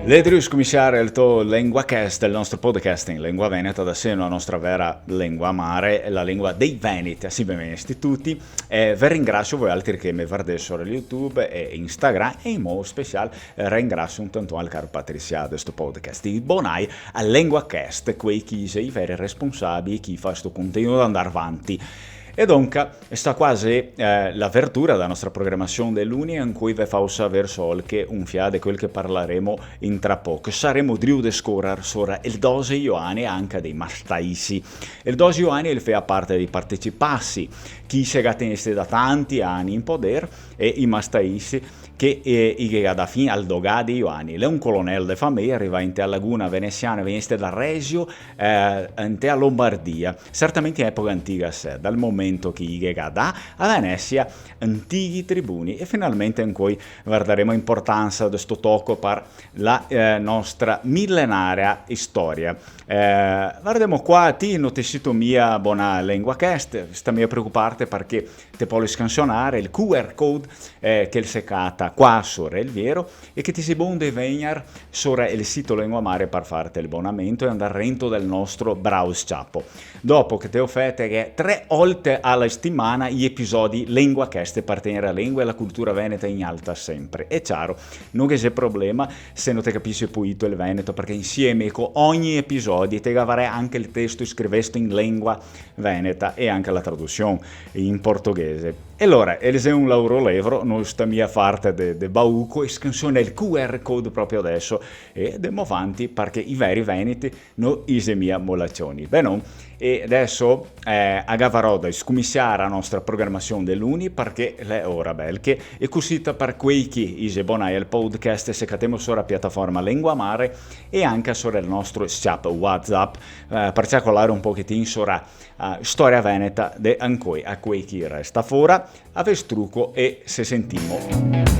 L'Edrius cominciare il tuo LenguaCast, il nostro podcast in lingua veneta, da sé la nostra vera lingua mare, la lingua dei veneti, assieme tutti. Vi ringrazio voi altri che mi guardate su YouTube e Instagram e in modo speciale ringrazio un tanto al caro Patricia di questo podcast. Di bonai al LenguaCast, quei chi sei i veri responsabili, chi fa questo contenuto da andare avanti. E dunque, sta quasi l'apertura della nostra programmazione dell'Uni in cui vi fa sapere solo che un fiade di quel che parleremo in tra poco. Saremo driu de scorrer sopra il 12 Ioani e anche dei mastaisi. Il 12 Ioani il fa parte dei partecipassi, chi si è da tanti anni in potere e i mastaisi che da fine al dogadi Ioani. Le un colonnello de famiglia arriva in te a Laguna veneziana, veniste da Reggio, in te a Lombardia, certamente in epoca antica dal momento che Igega da a Venezia antichi tribuni e finalmente in cui guarderemo l'importanza di questo tocco per la nostra millenaria storia. Guardiamo qua, ti notessito mia buona LenguaCast, sta mia preoccuparte perché te puoi scansionare il QR code che il secata qua sopra il vero e che ti si bonde venire sopra il sito Lenguamare per farti l'abbonamento e andare rento del nostro browse ciappo. Dopo che te ho fatto che 3 volte alla settimana gli episodi LenguaCast per tenere la lingua e la cultura veneta in alta sempre. E chiaro, non che c'è problema se non ti capisci poi il veneto perché insieme con ogni episodio ti avrei anche il testo scritto in lingua veneta e anche la traduzione in portoghese. E allora, se un lavoro levro, non sta mia parte de bauco e scansiona il QR code proprio adesso e andiamo avanti perché i veri veneti non ise mia molazioni. Beh non? E adesso agavarò da scominciare la nostra programmazione dell'Uni perché è ora belche e così per quei chi ise bonai il podcast se catemo sulla piattaforma Lingua Mare e anche sul nostro chat WhatsApp per circolare un pochettino sulla storia veneta de ancoi a quei chi resta fuori a vestruco e se sentimo.